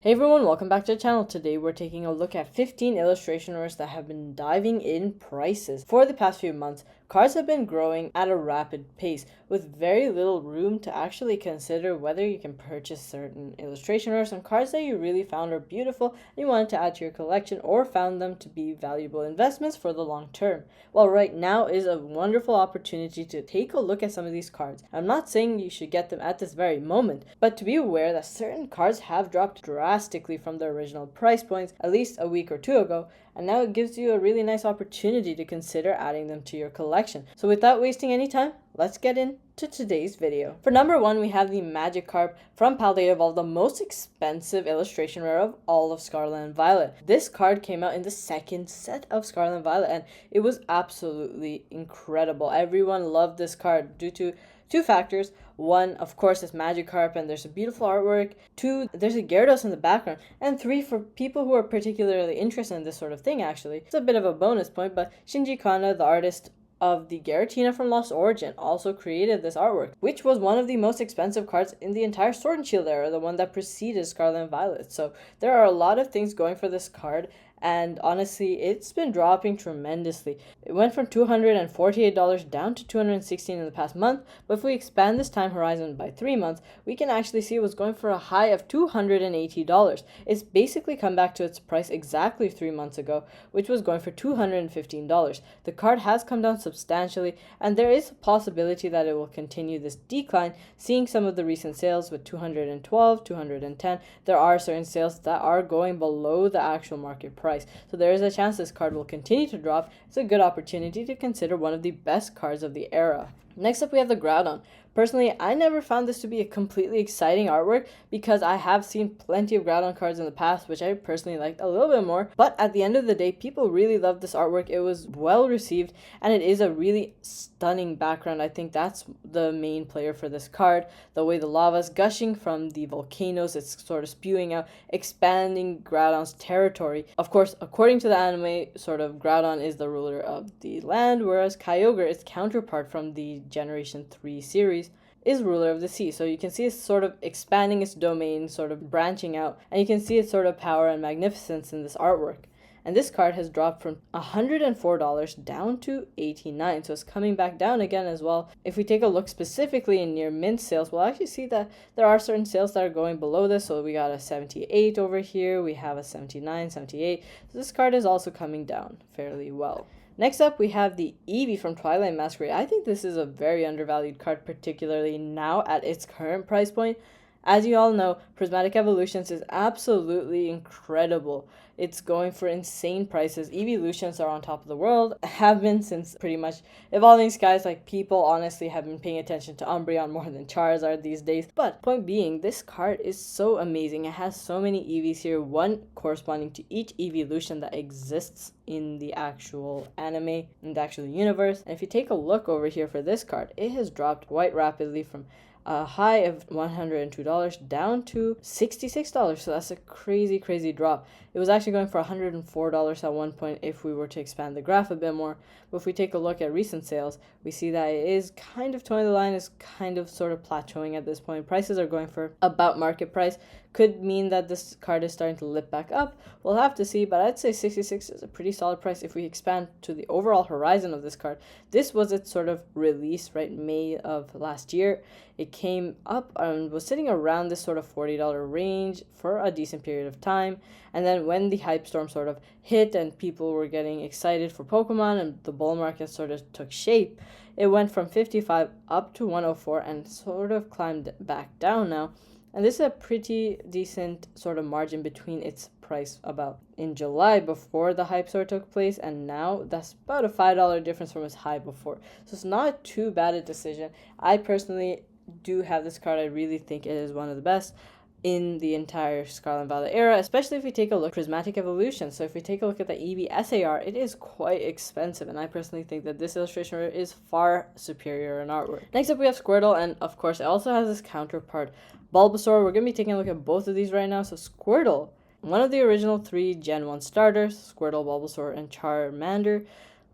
Hey everyone, welcome back to the channel. Today we're taking a look at 15 illustration artists that have been diving in prices. For the past few months, cards have been growing at a rapid pace with very little room to actually consider whether you can purchase certain illustration artists and cards that you really found are beautiful and you wanted to add to your collection or found them to be valuable investments for the long term. Well, right now is a wonderful opportunity to take a look at some of these cards. I'm not saying you should get them at this very moment, but to be aware that certain cards have dropped drastically from their original price points at least a week or two ago, and now it gives you a really nice opportunity to consider adding them to your collection. So without wasting any time, let's get into today's video. For number one, we have the Magikarp from Paldea Evolved, the most expensive illustration rare of all of Scarlet and Violet. This card came out in the second set of Scarlet and Violet, and it was absolutely incredible. Everyone loved this card due to two factors. One, of course, is Magikarp, and there's a beautiful artwork. Two, there's a Gyarados in the background. And three, for people who are particularly interested in this sort of thing, actually, it's a bit of a bonus point, but Shinji Kanda, the artist of the Giratina from Lost Origin, also created this artwork, which was one of the most expensive cards in the entire Sword and Shield era, the one that preceded Scarlet and Violet. So there are a lot of things going for this card, and honestly, it's been dropping tremendously. It went from $248 down to $216 in the past month, but if we expand this time horizon by 3 months, we can actually see it was going for a high of $280. It's basically come back to its price exactly 3 months ago, which was going for $215. The card has come down substantially, and there is a possibility that it will continue this decline, seeing some of the recent sales with $212, $210. There are certain sales that are going below the actual market price. So there is a chance this card will continue to drop. It's a good opportunity to consider one of the best cards of the era. Next up, we have the Groudon. Personally, I never found this to be a completely exciting artwork because I have seen plenty of Groudon cards in the past, which I personally liked a little bit more. But at the end of the day, people really loved this artwork. It was well received, and it is a really stunning background. I think that's the main player for this card. The way the lava is gushing from the volcanoes, it's sort of spewing out, expanding Groudon's territory. Of course, according to the anime, sort of Groudon is the ruler of the land, whereas Kyogre, its counterpart from the Generation 3 series, is ruler of the sea. So you can see it's sort of expanding its domain, sort of branching out, and you can see its sort of power and magnificence in this artwork. And this card has dropped from $104 down to $89, so it's coming back down again as well. If we take a look specifically in near mint sales, we'll actually see that there are certain sales that are going below this. So we got a 78 over here, we have a 79, 78. So this card is also coming down fairly well. Next up, we have the Eevee from Twilight Masquerade. I think this is a very undervalued card, particularly now at its current price point. As you all know, Prismatic Evolutions is absolutely incredible. It's going for insane prices. Evolutions are on top of the world, have been since pretty much Evolving Skies. Like, people honestly have been paying attention to Umbreon more than Charizard these days. But point being, this card is so amazing. It has so many Eevees here, one corresponding to each evolution that exists in the actual anime, in the actual universe. And if you take a look over here for this card, it has dropped quite rapidly from a high of $102 down to $66. So that's a crazy drop. It was actually going for $104 at one point if we were to expand the graph a bit more. But if we take a look at recent sales, we see that it is kind of toeing the line, is kind of sort of plateauing at this point. Prices are going for about market price. Could mean that this card is starting to lip back up. We'll have to see, but I'd say 66 is a pretty solid price. If we expand to the overall horizon of this card, this was its sort of release, right, May of last year. It came up and was sitting around this sort of $40 range for a decent period of time. And then when the hype storm sort of hit and people were getting excited for Pokemon and the bull market sort of took shape, it went from 55 up to 104 and sort of climbed back down now. And this is a pretty decent sort of margin between its price about in July before the hype store took place, and now that's about a $5 difference from its high before. So it's not too bad a decision. I personally do have this card. I really think it is one of the best in the entire Scarlet and Violet era, especially if we take a look at Prismatic Evolution. So if we take a look at the Eevee SAR, it is quite expensive, and I personally think that this illustration is far superior in artwork. Next up, we have Squirtle, and of course, it also has this counterpart, Bulbasaur. We're going to be taking a look at both of these right now. So Squirtle, one of the original 3 Gen 1 starters, Squirtle, Bulbasaur, and Charmander.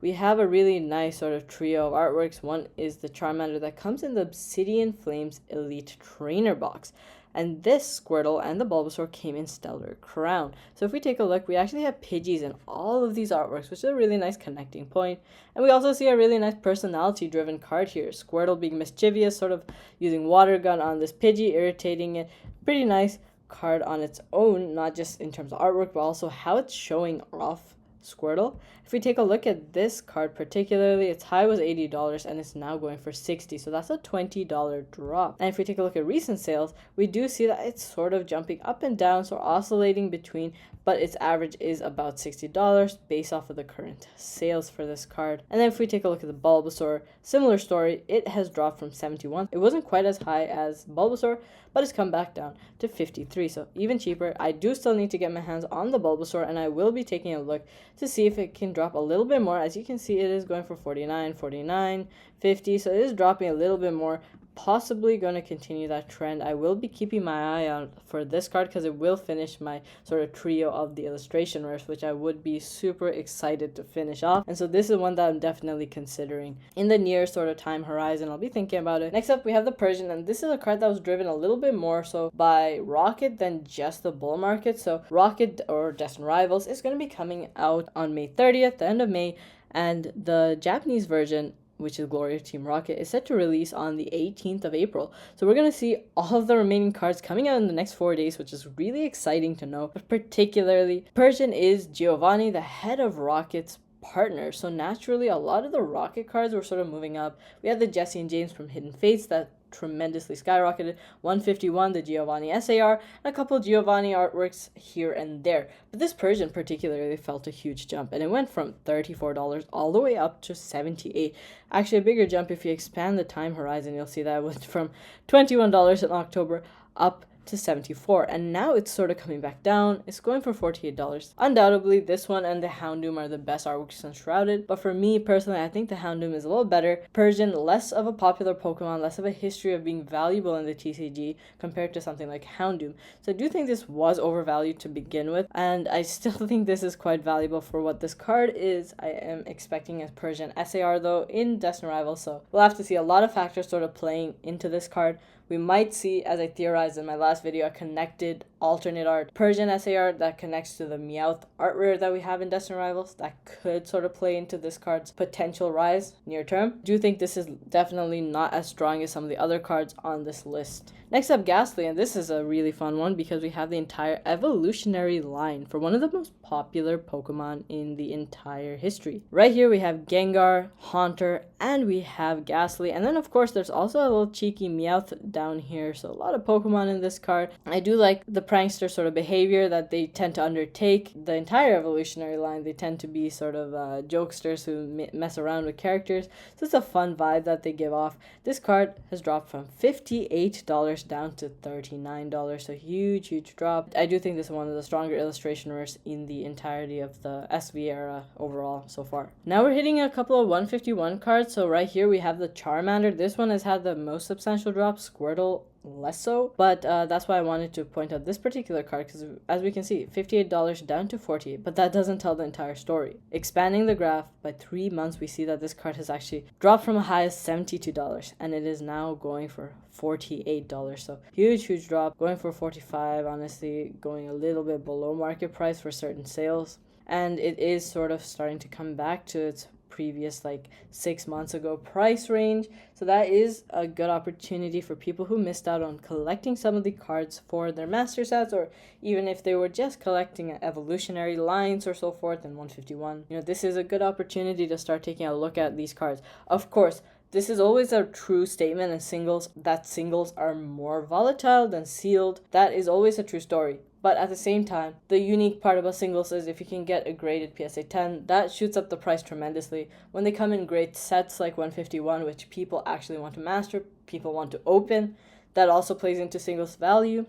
We have a really nice sort of trio of artworks. One is the Charmander that comes in the Obsidian Flames Elite Trainer box. And this Squirtle and the Bulbasaur came in Stellar Crown. So if we take a look, we actually have Pidgeys in all of these artworks, which is a really nice connecting point. And we also see a really nice personality-driven card here. Squirtle being mischievous, sort of using water gun on this Pidgey, irritating it. Pretty nice card on its own, not just in terms of artwork, but also how it's showing off Squirtle. If we take a look at this card particularly, its high was $80 and it's now going for $60, so that's a $20 drop. And if we take a look at recent sales, we do see that it's sort of jumping up and down, so oscillating between, but its average is about $60 based off of the current sales for this card. And then if we take a look at the Bulbasaur, similar story, it has dropped from 71. It wasn't quite as high as Bulbasaur, but it's come back down to 53, so even cheaper. I do still need to get my hands on the Bulbasaur, and I will be taking a look to see if it can drop a little bit more. As you can see, it is going for 49, 49, 50, so it is dropping a little bit more. Possibly going to continue that trend. I will be keeping my eye out for this card because it will finish my sort of trio of the illustration rares, which I would be super excited to finish off. And so this is one that I'm definitely considering in the near sort of time horizon. I'll be thinking about it. Next up, we have the Persian, and this is a card that was driven a little bit more so by Rocket than just the bull market. So Rocket, or Destined Rivals, is going to be coming out on May 30th, the end of May, and the Japanese version, which is Glory of Team Rocket, is set to release on the 18th of April. So we're going to see all of the remaining cards coming out in the next 4 days, which is really exciting to know. But particularly, Persian is Giovanni, the head of Rocket's partner. So naturally, a lot of the Rocket cards were sort of moving up. We had the Jesse and James from Hidden Fates that tremendously skyrocketed, 151, the Giovanni SAR, and a couple of Giovanni artworks here and there. But this Persian particularly felt a huge jump, and it went from $34 all the way up to $78. Actually, a bigger jump if you expand the time horizon. You'll see that it went from $21 in October up to $74, and now it's sort of coming back down. It's going for $48. Undoubtedly, this one and the Houndoom are the best artworks on Shrouded, but for me personally, I think the Houndoom is a little better. Persian, less of a popular Pokemon, less of a history of being valuable in the TCG compared to something like Houndoom. So I do think this was overvalued to begin with, and I still think this is quite valuable for what this card is. I am expecting a Persian SAR though in Destined Rivals, so we'll have to see a lot of factors sort of playing into this card. We might see, as I theorized in my last video, a connected alternate art Persian SAR that connects to the Meowth art rare that we have in Destined Rivals that could sort of play into this card's potential rise near term. I do think this is definitely not as strong as some of the other cards on this list. Next up, Ghastly, and this is a really fun one because we have the entire evolutionary line for one of the most popular Pokemon in the entire history. Right here we have Gengar, Haunter, and we have Ghastly, and then of course there's also a little cheeky Meowth down here, so a lot of Pokemon in this card. I do like the prankster sort of behavior that they tend to undertake. The entire evolutionary line, they tend to be sort of jokesters who mess around with characters, so it's a fun vibe that they give off. This card has dropped from $58 down to $39, so huge drop. I do think this is one of the stronger illustration rares in the entirety of the SV era overall so far. Now we're hitting a couple of 151 cards, so right here we have the Charmander. This one has had the most substantial drop, Squirtle less so, but that's why I wanted to point out this particular card, because as we can see, $58 down to $48, but that doesn't tell the entire story. Expanding the graph by 3 months, we see that this card has actually dropped from a high of $72 and it is now going for $48. So huge drop, going for $45, honestly going a little bit below market price for certain sales, and it is sort of starting to come back to its previous 6 months ago price range. So that is a good opportunity for people who missed out on collecting some of the cards for their master sets, or even if they were just collecting evolutionary lines or so forth in 151. This is a good opportunity to start taking a look at these cards. Of course, this is always a true statement in singles, that singles are more volatile than sealed. That is always a true story. But at the same time, the unique part about singles is if you can get a graded PSA 10, that shoots up the price tremendously. When they come in great sets like 151, which people actually want to master, people want to open, that also plays into singles value.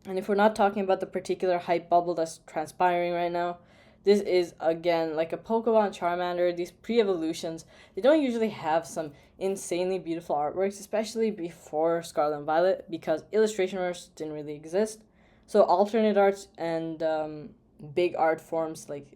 And if we're not talking about the particular hype bubble that's transpiring right now, this is, again, like a Pokemon Charmander. These pre-evolutions, they don't usually have some insanely beautiful artworks, especially before Scarlet and Violet, because illustration rares didn't really exist. So alternate arts and big art forms like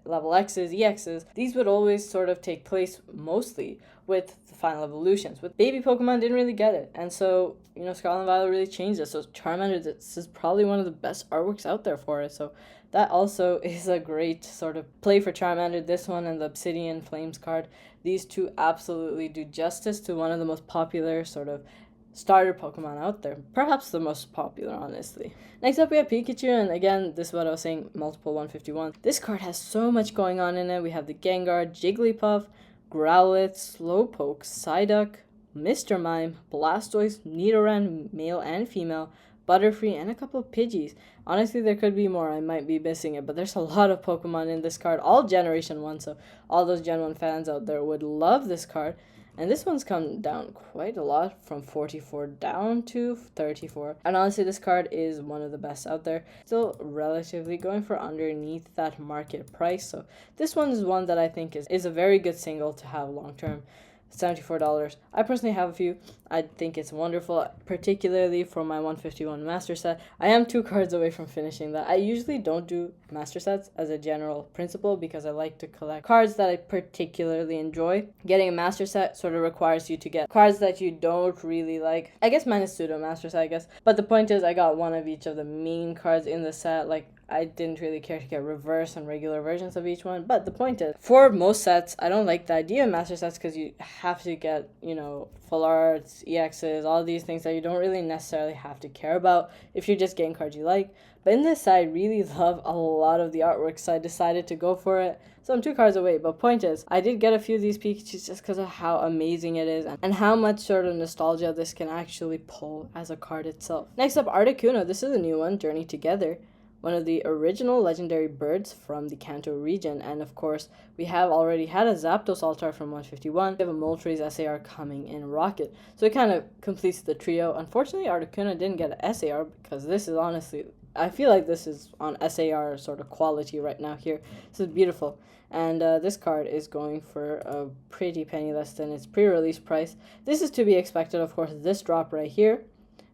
level X's, EXs, these would always sort of take place mostly with the final evolutions. With baby Pokemon, didn't really get it. And so, Scarlet and Violet really changed it. So Charmander, this is probably one of the best artworks out there for it. So that also is a great sort of play for Charmander. This one and the Obsidian Flames card. These two absolutely do justice to one of the most popular sort of starter Pokemon out there. Perhaps the most popular, honestly. Next up, we have Pikachu, and again, this is what I was saying, multiple 151. This card has so much going on in it. We have the Gengar, Jigglypuff, Growlithe, Slowpoke, Psyduck, Mr. Mime, Blastoise, Nidoran, male and female, Butterfree, and a couple of Pidgeys. Honestly, there could be more. I might be missing it, but there's a lot of Pokemon in this card, all Generation 1, so all those Gen 1 fans out there would love this card. And this one's come down quite a lot, from 44 down to 34. And honestly, this card is one of the best out there. Still relatively going for underneath that market price. So this one is one that I think is a very good single to have long term. $74. I personally have a few. I think it's wonderful, particularly for my 151 master set. I am 2 cards away from finishing that. I usually don't do master sets as a general principle because I like to collect cards that I particularly enjoy. Getting a master set sort of requires you to get cards that you don't really like. I guess minus pseudo master set, I guess. But the point is, I got one of each of the main cards in the set. Like, I didn't really care to get reverse and regular versions of each one. But the point is, for most sets, I don't like the idea of master sets because you have to get, full arts, EXs, all these things that you don't really necessarily have to care about if you're just getting cards you like. But in this set, I really love a lot of the artwork, so I decided to go for it. So I'm 2 cards away, but point is, I did get a few of these Pikachus just because of how amazing it is and how much sort of nostalgia this can actually pull as a card itself. Next up, Articuno. This is a new one, Journey Together. One of the original legendary birds from the Kanto region, and of course, we have already had a Zapdos Altar from 151. We have a Moltres SAR coming in Rocket, so it kind of completes the trio. Unfortunately, Articuno didn't get an SAR because this is honestly, I feel like this is on SAR sort of quality right now here. This is beautiful. And this card is going for a pretty penny less than its pre-release price. This is to be expected, of course, this drop right here,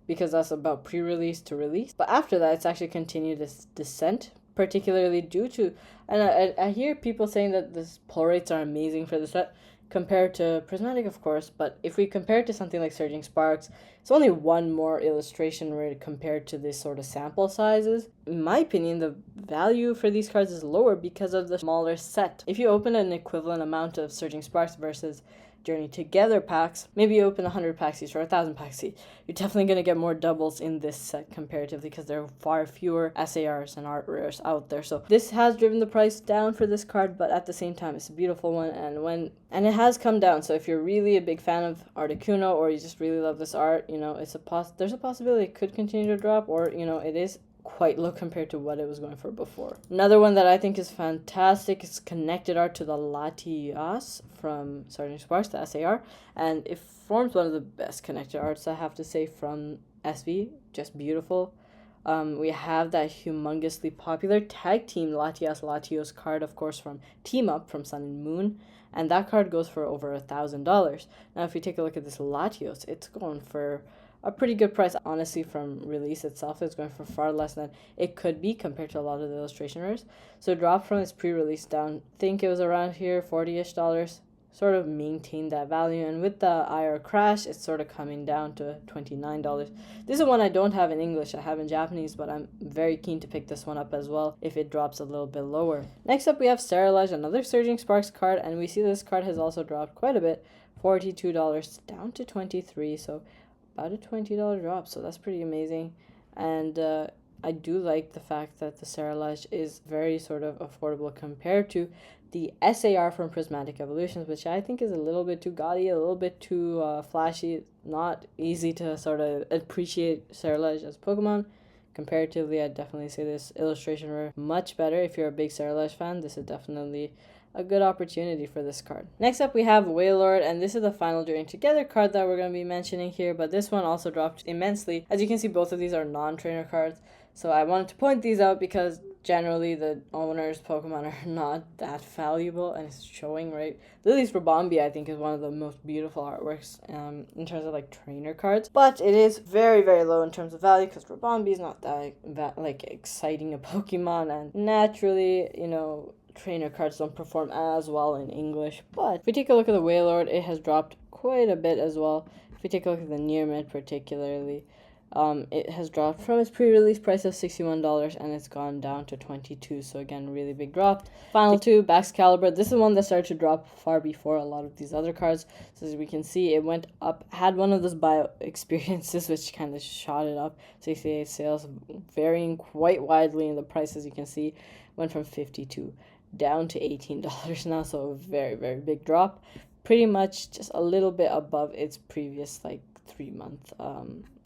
because that's about pre-release to release. But after that, it's actually continued its descent, particularly due to, and I hear people saying that this pull rates are amazing for the set compared to Prismatic, of course, but if we compare it to something like Surging Sparks, it's only one more illustration rate compared to this sort of sample sizes. In my opinion, the value for these cards is lower because of the smaller set. If you open an equivalent amount of Surging Sparks versus Journey Together packs, maybe you open 100 packs each or 1,000 packs each, you're definitely going to get more doubles in this set comparatively because there are far fewer SARs and art rares out there. So this has driven the price down for this card, but at the same time, it's a beautiful one, and it has come down. So if you're really a big fan of Articuno or you just really love this art, there's a possibility it could continue to drop, or it is quite low compared to what it was going for before. Another one that I think is fantastic is connected art to the Latias from Surging Sparks, the SAR, and it forms one of the best connected arts, I have to say, from SV. Just beautiful. We have that humongously popular tag team Latios card, of course, from Team Up from Sun and Moon, and that card goes for over $1,000. Now, if you take a look at this Latios, it's going for a pretty good price. Honestly, from release itself, it's going for far less than it could be compared to a lot of the illustration rares. So it dropped from its pre-release down, I think it was around here, $40-ish, sort of maintained that value. And with the IR crash, it's sort of coming down to $29. This is one I don't have in English, I have in Japanese, but I'm very keen to pick this one up as well if it drops a little bit lower. Next up, we have Sterilage, another Surging Sparks card, and we see this card has also dropped quite a bit, $42 down to $23, so about a $20 drop, so that's pretty amazing. And I do like the fact that the Sterilage is very sort of affordable compared to the SAR from Prismatic Evolutions, which I think is a little bit too gaudy, a little bit too flashy, not easy to sort of appreciate Sterilage as Pokemon. Comparatively, I'd definitely say this illustration were much better. If you're a big Sterilage fan, this is definitely a good opportunity for this card. Next up, we have Wailord, and this is the final Journey Together card that we're going to be mentioning here, but this one also dropped immensely. As you can see, both of these are non-trainer cards, so I wanted to point these out because generally the owner's Pokemon are not that valuable, and it's showing, right? Lily's Rabombi, I think, is one of the most beautiful artworks in terms of like trainer cards, but it is very, very low in terms of value because Rabombi is not that like exciting a Pokemon, and naturally, you know, trainer cards don't perform as well in English. But if we take a look at the Wailord, it has dropped quite a bit as well. If we take a look at the Near Mint particularly, it has dropped from its pre-release price of $61 and it's gone down to $22. So again, really big drop. Final two, Baxcalibur. This is one that started to drop far before a lot of these other cards. So as we can see, it went up, had one of those bio experiences which kind of shot it up. 68 sales, varying quite widely in the price. As you can see, went from 52 down to $18 now. So a very, very big drop. Pretty much just a little bit above its previous like 3-month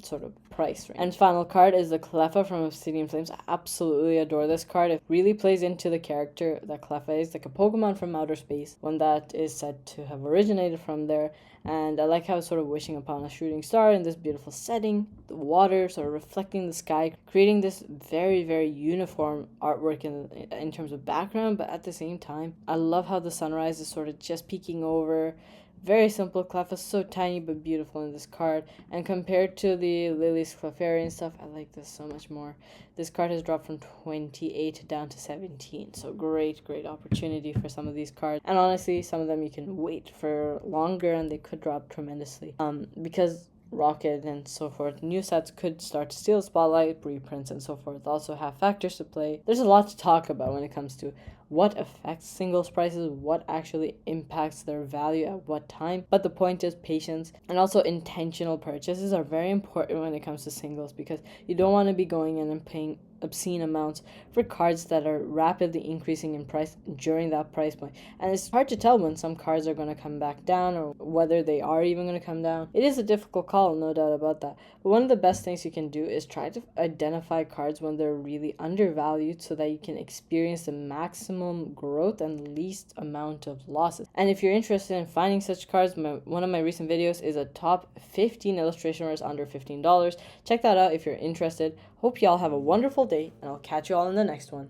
sort of price range. And final card is the Cleffa from Obsidian Flames. I absolutely adore this card. It really plays into the character that Cleffa is, like a Pokemon from outer space, one that is said to have originated from there. And I like how it's sort of wishing upon a shooting star in this beautiful setting, the water sort of reflecting the sky, creating this very, very uniform artwork in terms of background, but at the same time, I love how the sunrise is sort of just peeking over. Very simple. Cleffa, so tiny but beautiful in this card. And compared to the Lily's Clefairy stuff, I like this so much more. This card has dropped from 28 down to 17. So great, great opportunity for some of these cards. And honestly, some of them you can wait for longer and they could drop tremendously. Because Rocket and so forth, new sets could start to steal spotlight, reprints and so forth also have factors to play. There's a lot to talk about when it comes to what affects singles prices, what actually impacts their value at what time. But the point is patience, and also intentional purchases are very important when it comes to singles, because you don't want to be going in and paying obscene amounts for cards that are rapidly increasing in price during that price point. And it's hard to tell when some cards are going to come back down or whether they are even going to come down. It is a difficult call, no doubt about that. But one of the best things you can do is try to identify cards when they're really undervalued so that you can experience the maximum growth and least amount of losses. And if you're interested in finding such cards, one of my recent videos is a top 15 illustration works under $15. Check that out if you're interested. Hope y'all have a wonderful day, and I'll catch you all in the next one.